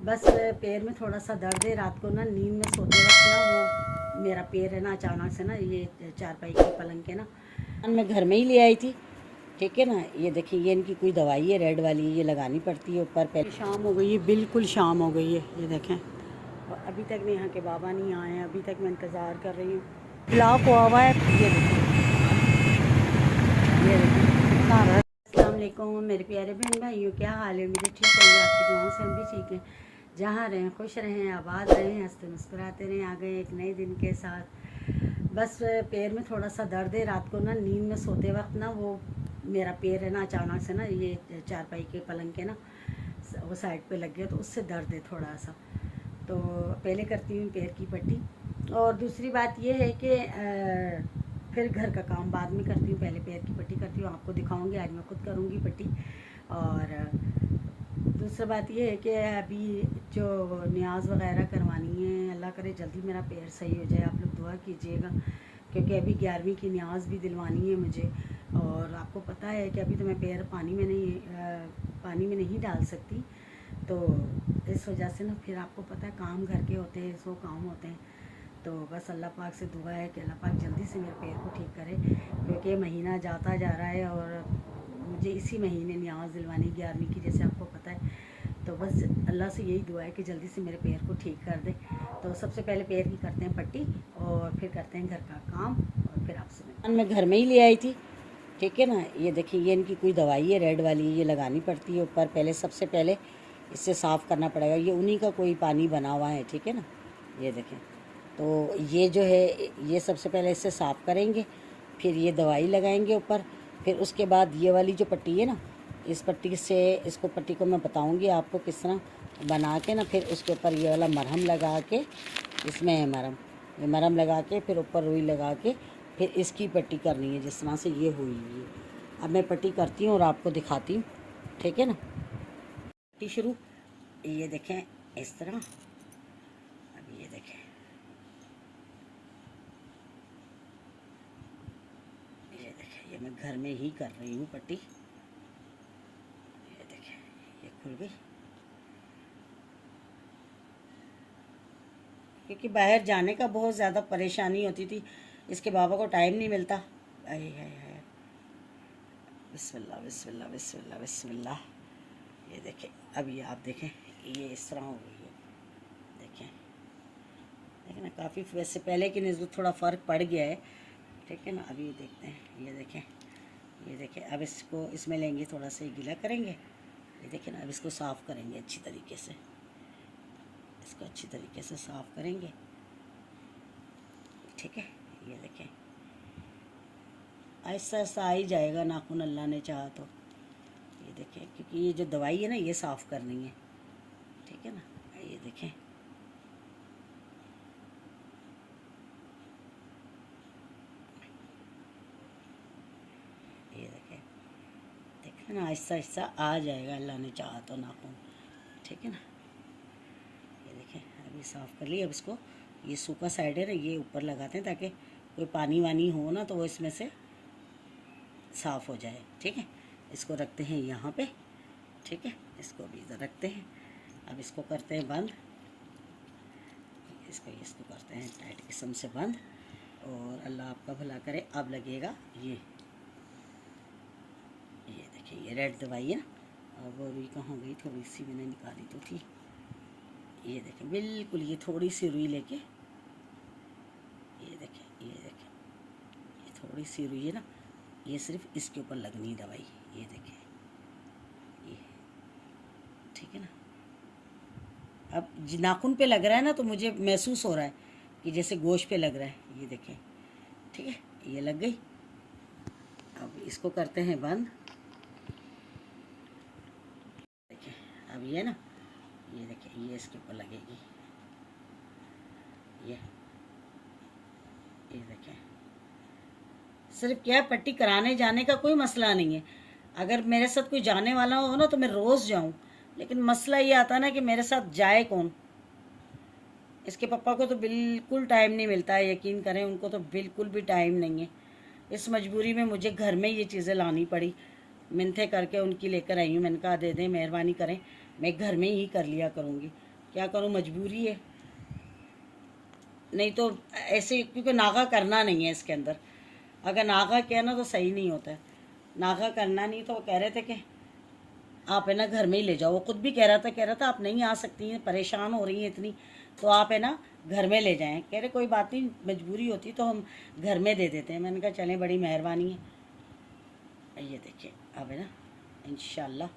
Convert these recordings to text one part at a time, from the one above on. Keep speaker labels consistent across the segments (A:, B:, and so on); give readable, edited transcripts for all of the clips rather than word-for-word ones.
A: बस पैर में थोड़ा सा दर्द है। रात को ना नींद में सोते वक्त ना वो मेरा पैर है ना अचानक से ना ये चारपाई के पलंग के ना मैं घर में ही ले आई थी। ठीक है ना, ये देखिए ये इनकी कोई दवाई है रेड वाली, ये लगानी पड़ती है ऊपर। पहले शाम हो गई है, बिल्कुल शाम हो गई है, ये देखें। और अभी तक नहीं यहाँ के बाबा नहीं आए हैं, अभी तक मैं इंतज़ार कर रही हूँ। ब्लॉक हुआ है, ये देखिए कितना रहा। अस्सलाम वालेकुम मेरे प्यारे बहन भाइयों, क्या हाल है? मेरे ठीक होंगे, आपकी दुआओं से हम भी ठीक हैं। जहाँ रहें खुश रहें, आबाद रहें, हंसते मुस्कुराते रहें। आ गए एक नए दिन के साथ। बस पैर में थोड़ा सा दर्द है। रात को ना नींद में सोते वक्त ना वो मेरा पैर है ना अचानक से ना ये चारपाई के पलंग के ना वो साइड पे लग गया, तो उससे दर्द है थोड़ा सा। तो पहले करती हूँ पैर की पट्टी। और दूसरी बात ये है कि फिर घर का काम बाद में करती हूँ, पहले पैर की पट्टी करती हूँ। आपको दिखाऊंगी, आज मैं खुद करूँगी पट्टी। और दूसरी बात ये है कि अभी जो न्याज वगैरह करवानी है, अल्लाह करे जल्दी मेरा पैर सही हो जाए। आप लोग दुआ कीजिएगा, क्योंकि अभी 11वीं की न्याज भी दिलवानी है मुझे। और आपको पता है कि अभी तो मैं पैर पानी में नहीं डाल सकती, तो इस वजह से ना फिर आपको पता है काम घर के होते हैं, सो काम होते हैं। तो बस अल्लाह पाक से दुआ है कि अल्लाह पाक जल्दी से मेरे पैर को ठीक करे, क्योंकि महीना जाता जा रहा है और मुझे इसी महीने न्याज दिलवानी 11वीं की, जैसे आपको पता है। तो बस अल्लाह से यही दुआ है कि जल्दी से मेरे पैर को ठीक कर दे। तो सबसे पहले पैर की करते हैं पट्टी और फिर करते हैं घर का काम, और फिर आपसे मैं घर में ही ले आई थी। ठीक है ना, ये देखिए ये इनकी कोई दवाई है रेड वाली, ये लगानी पड़ती है ऊपर। पहले सबसे पहले इससे साफ़ करना पड़ेगा, ये उन्हीं का कोई पानी बना हुआ है। ठीक है ना, ये देखें। तो ये जो है ये सबसे पहले इससे साफ़ करेंगे, फिर ये दवाई लगाएंगे ऊपर। फिर उसके बाद ये वाली जो पट्टी है ना, इस पट्टी से इसको पट्टी को मैं बताऊंगी आपको किस तरह बना के ना, फिर उसके ऊपर ये वाला मरहम लगा के, इसमें है मरहम, ये मरहम लगा के फिर ऊपर रुई लगा के फिर इसकी पट्टी करनी है, जिस तरह से ये हुई है। अब मैं पट्टी करती हूँ और आपको दिखाती हूँ। ठीक है ना, पट्टी शुरू, ये देखें इस तरह। अब ये देखें, ये देखें, ये मैं घर में ही कर रही हूँ पट्टी। ये देखें, ये खुल गई, क्योंकि बाहर जाने का बहुत ज़्यादा परेशानी होती थी, इसके बाबा को टाइम नहीं मिलता। आए हाय हाय, बिस्मिल्लाह बिस्मिल्लाह बिस्मिल्लाह बिस्मिल्लाह। ये देखें, अब ये आप देखें, ये इस तरह हो गई है। देखें देखें ना, काफ़ी वैसे पहले की निस्बत थोड़ा फ़र्क पड़ गया है। ठीक है ना, अभी ये देखते हैं, ये देखें, ये देखें। अब इसको इसमें लेंगे, थोड़ा सा गीला करेंगे। ये देखें ना, अब इसको साफ़ करेंगे अच्छी तरीके से, इसको अच्छी तरीके से साफ़ करेंगे। ठीक है, ये देखें, ऐसा ऐसा आ ही जाएगा नाखून, अल्लाह ने चाहा तो। ये देखें, क्योंकि ये जो दवाई है ना ये साफ़ करनी है। ठीक है ना, ये देखें, ये देखें, देखें ना, ऐसा ऐसा आ जाएगा अल्लाह ने चाहा तो नाखून। ठीक है ना, ये देखें, अभी साफ़ कर लिया। अब इसको ये सूखा साइड है ना, ये ऊपर लगाते हैं ताकि कोई पानी वानी हो ना तो वो इसमें से साफ़ हो जाए। ठीक है, इसको रखते हैं यहाँ पे। ठीक है, इसको भी इधर रखते हैं। अब इसको करते हैं बंद, इसको करते हैं टाइट किस्म से बंद, और अल्लाह आपका भला करे। अब लगेगा ये देखिए, ये रेड दवाई है ना, अब रुई कहाँ गई, थोड़ी सी मैंने निकाली तो थी। ये देखें, बिल्कुल ये थोड़ी सी रुई लेके, ये देखें, ये देखें, ये थोड़ी सी रुई है ना, ये सिर्फ इसके ऊपर लगनी दवाई। ये देखें, ये ठीक है ना। अब नाखून पे लग रहा है ना, तो मुझे महसूस हो रहा है कि जैसे गोश्त पे लग रहा है। ये देखें, ठीक है, ये लग गई। अब इसको करते हैं बंद। देखिए, अब ये ना, ये देखिए, ये इसके ऊपर लगेगी। ये देखें, सिर्फ क्या पट्टी कराने जाने का कोई मसला नहीं है। अगर मेरे साथ कोई जाने वाला हो ना तो मैं रोज़ जाऊं, लेकिन मसला ये आता ना कि मेरे साथ जाए कौन। इसके पापा को तो बिल्कुल टाइम नहीं मिलता है, यकीन करें, उनको तो बिल्कुल भी टाइम नहीं है। इस मजबूरी में मुझे घर में ये चीज़ें लानी पड़ी, मिन्थे करके उनकी लेकर आई हूँ। मैंने कहा दे दें, मेहरबानी करें, मैं घर में ही कर लिया करूँगी। क्या करूँ, मजबूरी है, नहीं तो ऐसे, क्योंकि नागा करना नहीं है इसके अंदर। अगर नागा किया ना तो सही नहीं होता है, नागा करना नहीं। तो वो कह रहे थे कि आप है ना घर में ही ले जाओ, वो खुद भी कह रहा था आप नहीं आ सकती हैं, परेशान हो रही हैं इतनी, तो आप है ना घर में ले जाएं। कह रहे कोई बात नहीं, मजबूरी होती तो हम घर में दे देते हैं। मैंने कहा चलें, बड़ी मेहरबानी है। ये देखिए अब है ना इंशाल्लाह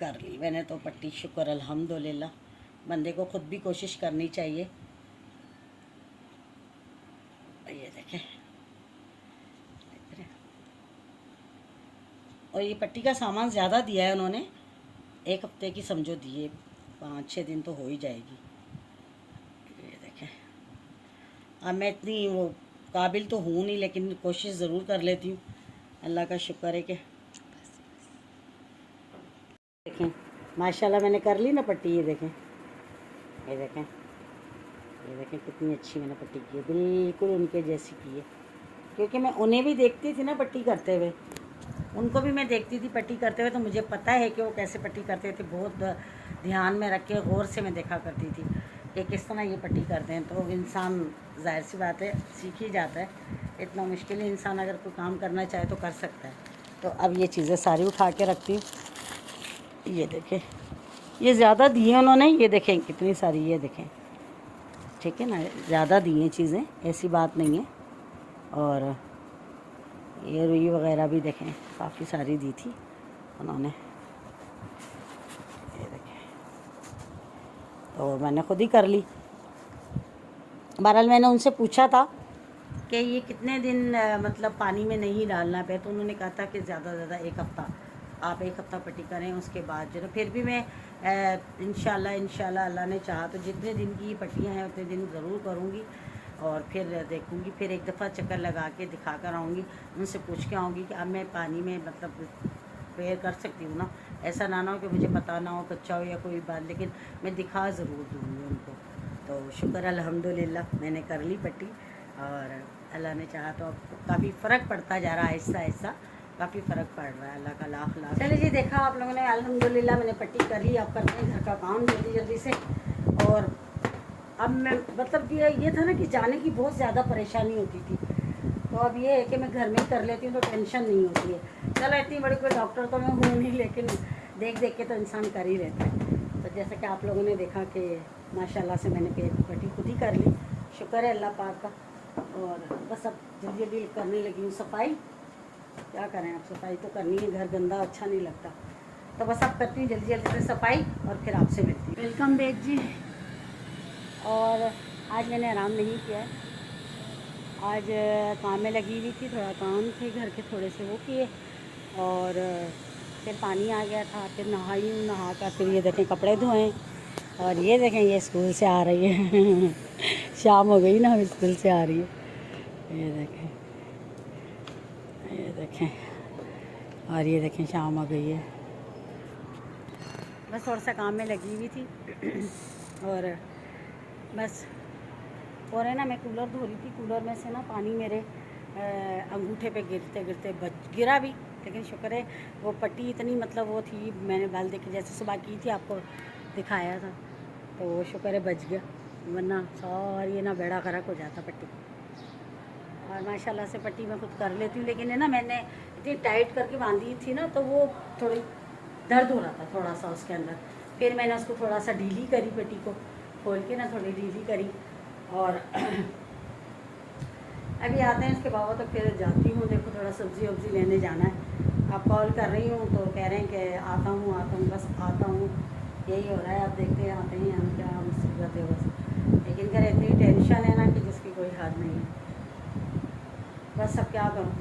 A: कर ली मैंने तो पट्टी, शुक्र अल्हम्दुलिल्लाह। बंदे को खुद भी कोशिश करनी चाहिए। ये देखें, और ये पट्टी का सामान ज़्यादा दिया है उन्होंने, 1 हफ्ते की समझो दिए, 5-6 दिन तो हो ही जाएगी। ये देखें, अब मैं इतनी वो काबिल तो हूँ नहीं, लेकिन कोशिश ज़रूर कर लेती हूँ। अल्लाह का शुक्र है कि देखें माशाल्लाह मैंने कर ली ना पट्टी। ये देखें, ये देखें, ये देखें कितनी अच्छी मैंने पट्टी की है, बिल्कुल उनके जैसी की है। क्योंकि मैं उन्हें भी देखती थी ना पट्टी करते हुए, उनको भी मैं देखती थी पट्टी करते हुए, तो मुझे पता है कि वो कैसे पट्टी करते थे। बहुत ध्यान में रख के गौर से मैं देखा करती थी कि किस तरह ये पट्टी करते हैं। तो इंसान जाहिर सी बात है सीख ही जाता है। इतना मुश्किल इंसान अगर कोई काम करना चाहे तो कर सकता है। तो अब ये चीज़ें सारी उठा के रखती हूँ। ये देखें, ये ज़्यादा दिए उन्होंने, ये देखें कितनी सारी, ये देखें, ठीक है ना, ज़्यादा दिए चीज़ें, ऐसी बात नहीं है। और ये रुई वगैरह भी देखें काफ़ी सारी दी थी उन्होंने। ये देखें, तो मैंने खुद ही कर ली। बहरहाल मैंने उनसे पूछा था कि ये कितने दिन मतलब पानी में नहीं डालना पे, तो उन्होंने कहा था कि ज़्यादा से ज़्यादा 1 हफ़्ता, आप 1 हफ़्ता पट्टी करें, उसके बाद जो है फिर भी मैं इंशाल्लाह अल्लाह ने चाहा तो जितने दिन की पट्टियाँ हैं उतने दिन ज़रूर करूँगी। और फिर देखूँगी, फिर एक दफ़ा चक्कर लगा के दिखा कर आऊँगी, उनसे पूछ के आऊँगी कि अब मैं पानी में मतलब प्रेयर कर सकती हूँ ना, ऐसा ना हो कि मुझे पता ना हो, कच्चा हो या कोई बात, लेकिन मैं दिखा ज़रूर दूँगी उनको। तो शुक्र अल्हम्दुलिल्लाह मैंने कर ली पट्टी, और अल्लाह ने चाहा तो अब काफ़ी फ़र्क पड़ता जा रहा है, आहिस्ता आहिस्ता काफ़ी फ़र्क पड़ रहा है। अल्लाह का लाख लाख। चलिए जी, देखा आप लोगों ने, अल्हम्दुलिल्लाह मैंने पट्टी कर ली। अब करते हैं घर का काम जल्दी जल्दी से। और अब मैं मतलब ये था ना कि जाने की बहुत ज़्यादा परेशानी होती थी, तो अब ये है कि मैं घर में ही कर लेती हूँ, तो टेंशन नहीं होती है। चलो इतनी बड़ी कोई डॉक्टर तो मैं हूँ नहीं, लेकिन देख देख के तो इंसान कर ही लेता है। तो जैसा कि आप लोगों ने देखा कि माशाल्लाह से मैंने पट्टी खुद ही कर ली, शुक्र है अल्लाह पाक का। और बस अब जल्दी जल्दी करने लगी हूँ सफाई। क्या करें, अब सफाई तो करनी है, घर गंदा अच्छा नहीं लगता। तो बस अब करती हूँ जल्दी जल्दी से सफाई, और फिर आपसे मिलती हूँ। वेलकम बैक जी। और आज मैंने आराम नहीं किया है, आज काम में लगी हुई थी, थोड़ा काम थे घर के थोड़े से वो किए, और फिर पानी आ गया था, फिर नहाई हूँ, नहा कर फिर ये देखें कपड़े धोए। और ये देखें ये स्कूल से आ रही है शाम हो गई ना, स्कूल से आ रही है। ये देखें, ये देखें, और ये देखें शाम हो गई है। बस थोड़ा सा काम में लगी हुई थी और बस। और है ना, मैं कूलर धो रही थी, कूलर में से ना पानी मेरे अंगूठे पे गिरते गिरते गिरा भी, लेकिन शुक्र है वो पट्टी इतनी मतलब वो थी, मैंने बाल देखे जैसे सुबह की थी, आपको दिखाया था, तो वो शुक्र है बच गया, वरना सारी ना बेड़ा गर्क हो जाता पट्टी। और माशाल्लाह से पट्टी मैं खुद कर लेती हूँ, लेकिन है ना मैंने इतनी टाइट करके बांधी थी ना, तो वो थोड़ी दर्द हो रहा था थोड़ा सा उसके अंदर। फिर मैंने उसको थोड़ा सा ढीली करी, पट्टी को खोल के ना थोड़ी ढीली करी। और अभी आते हैं उसके बाबा, तो फिर जाती हूँ, देखो थोड़ा सब्ज़ी वब्ज़ी लेने जाना है। आप कॉल कर रही हूँ तो कह रहे हैं कि आता हूँ, बस आता हूँ, यही हो रहा है। आप देखते हैं आते हैं हम, क्या मुसीबत है बस। लेकिन घर इतनी टेंशन है ना कि जिसकी कोई हद नहीं है। बस अब क्या करूँ,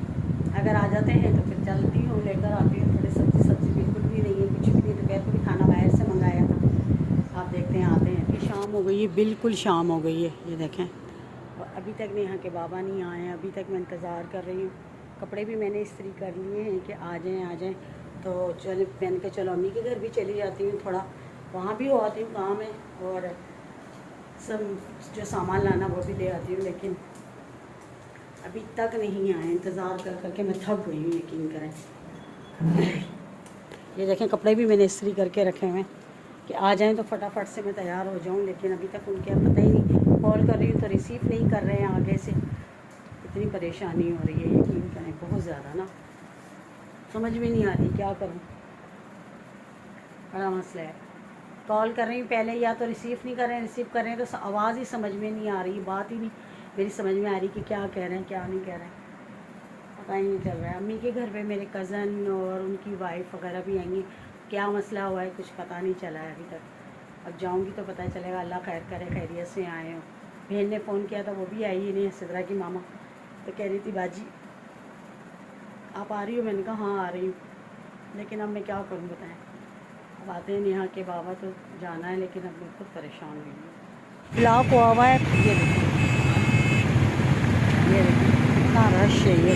A: अगर आ जाते हैं तो फिर चलती हूँ, लेकर आती हूँ। थोड़ी सब्ज़ी बिल्कुल भी नहीं है, कुछ भी नहीं। दोपहर को भी खाना बाहर से मंगाया था। आप देखते हैं आते हैं। फिर शाम हो गई है, बिल्कुल शाम हो गई है, ये देखें। और अभी तक यहाँ के बाबा नहीं आए हैं, अभी तक मैं इंतज़ार कर रही हूँ। कपड़े भी मैंने इस्त्री कर लिए हैं कि आ जाएँ। तो चल पहन के चलो अम्मी के घर भी चली जाती हूँ, थोड़ा वहाँ भी हो आती हूँ काम है, और सब जो सामान लाना वो भी ले आती हूँ। लेकिन अभी तक नहीं आए, इंतज़ार कर करके मैं थक गई हूँ, यकीन करें। ये देखें कपड़े भी मैंने इस्त्री करके रखे हुए हैं कि आ जाएं तो फटाफट से मैं तैयार हो जाऊं, लेकिन अभी तक उनके पता ही नहीं। कॉल कर रही हूँ तो रिसीव नहीं कर रहे हैं आगे से। इतनी परेशानी हो रही है, यकीन करें बहुत ज़्यादा ना, समझ में नहीं आ रही क्या करूँ, बड़ा मसला है। कॉल कर रही हूँ पहले, या तो रिसीव नहीं कर रहे हैं, रिसीव कर रहे हैं तो आवाज़ ही समझ में नहीं आ रही, बात ही नहीं मेरी समझ में आ रही कि क्या कह रहे हैं क्या नहीं कह रहे हैं, पता ही नहीं चल रहा है। अम्मी के घर पे मेरे कज़न और उनकी वाइफ वगैरह भी आएंगी, क्या मसला हुआ है कुछ पता नहीं चला है अभी तक। अब जाऊंगी तो पता चलेगा, अल्लाह खैर करे, खैरियत से आए हो। बहन ने फ़ोन किया था, वो भी आई ही नहीं, सिद्रा की मामा, तो कह रही थी बाजी आप आ रही हो, मैंने कहा हाँ आ रही हूँ, लेकिन अब मैं क्या करूँ बताएं। अब आते हैं नेहा के बाबा तो जाना है, लेकिन अब मैं खुद परेशान हुई हूँ। ब्लॉक हुआ है, ये देखिए कितना रश है, ये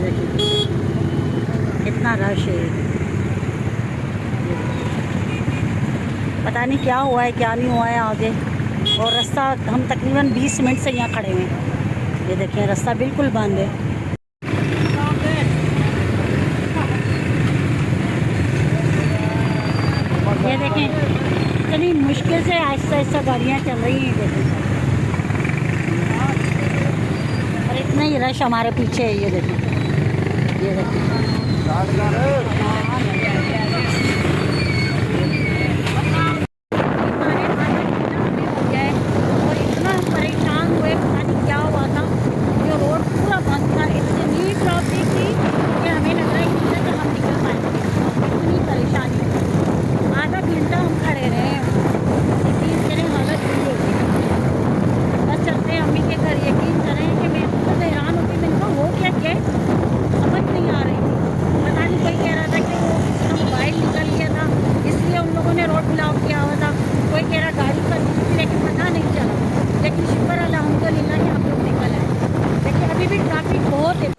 A: देखिए कितना रश है। पता नहीं क्या हुआ है क्या नहीं हुआ है आगे, और रास्ता हम तकरीबन 20 मिनट से यहाँ खड़े हुए हैं। ये देखें रास्ता बिल्कुल बंद है। ये देखें इतनी मुश्किल से आहिस्ता आहिस्ता गाड़ियाँ चल रही हैं, देखें, और इतना ही रश हमारे पीछे है। ये देखें, ये देखें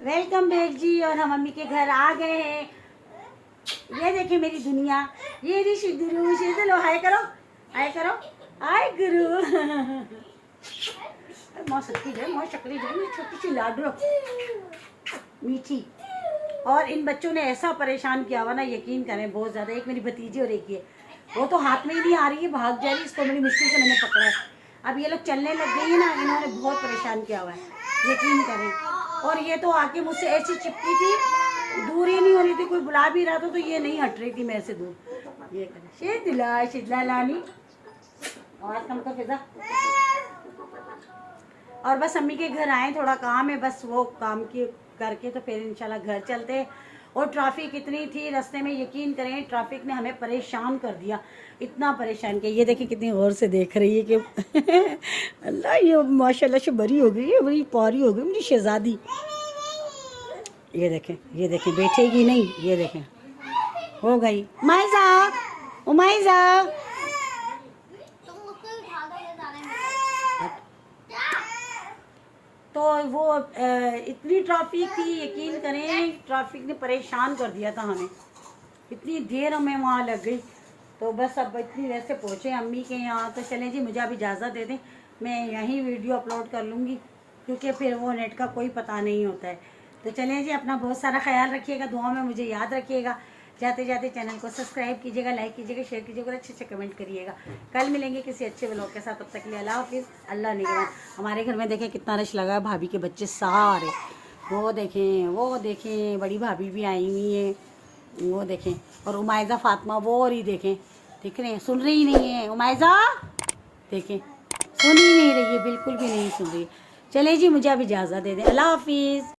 A: वेलकम बैक जी। और हम मम्मी के घर आ गए हैं। ये देखिए मेरी दुनिया, ये ऋषि गुरु शीतलो, हाय करो, हाय करो, हाय गुरु। माँ शक्ति जो माँ शक्ति जो छोटी सी लाडू मीठी। और इन बच्चों ने ऐसा परेशान किया हुआ ना, यकीन करें बहुत ज़्यादा। एक मेरी भतीजी और एक ये, वो तो हाथ में ही नहीं आ रही है, भाग जा रही है, इसको बड़ी मुश्किल से मैंने पकड़ा है। अब ये लोग चलने लग गई है ना, इन्होंने बहुत परेशान किया हुआ है, यकीन करें। और ये तो आके मुझसे ऐसी चिपकी थी, दूर ही नहीं हो रही थी, कोई बुला भी रहा था तो ये नहीं हट रही थी मेरे से दूर। ये करें शीतला शीतला लानी, आवाज़ कम कर फिजा। और बस अम्मी के घर आए, थोड़ा काम है, बस वो काम की करके तो फिर इंशाल्लाह घर चलते। और ट्रैफिक इतनी थी रास्ते में, यकीन करें ट्रैफिक ने हमें परेशान कर दिया, इतना परेशान किया। ये देखिए कितनी गौर से देख रही है कि अल्लाह ये माशाल्लाह से बड़ी हो गई है, बड़ी प्यारी हो गई मेरी शहजादी। ये देखें बैठेगी नहीं, ये देखें हो गई। माइजा उमाइजा, तो वो इतनी ट्रैफिक थी, यकीन करें ट्रैफिक ने परेशान कर दिया था हमें, इतनी देर हमें वहाँ लग गई। तो बस अब इतनी देर से पहुँचे अम्मी के यहाँ, तो चलें जी मुझे अब इजाज़त दे दें, मैं यहीं वीडियो अपलोड कर लूँगी, क्योंकि फिर वो नेट का कोई पता नहीं होता है। तो चलें जी, अपना बहुत सारा ख्याल रखिएगा, दुआ में मुझे याद रखिएगा। जाते जाते चैनल को सब्सक्राइब कीजिएगा, लाइक कीजिएगा, शेयर कीजिएगा और अच्छे अच्छे कमेंट करिएगा। कल मिलेंगे किसी अच्छे व्लॉग के साथ, तब तक के लिए अल्लाह हाफिज़, अल्लाह निगरान। हमारे घर में देखें कितना रश लगा है, भाभी के बच्चे सारे, वो देखें बड़ी भाभी भी आई हुई है, वो देखें, और उमाइजा फातिमा वो, और ही देखें, देख रहे हैं, सुन रही नहीं है उमाइजा, देखें सुन ही नहीं रही है, बिल्कुल भी नहीं सुन रही। चले जी मुझे अब इजाज़त दे दें, अल्लाह हाफिज़।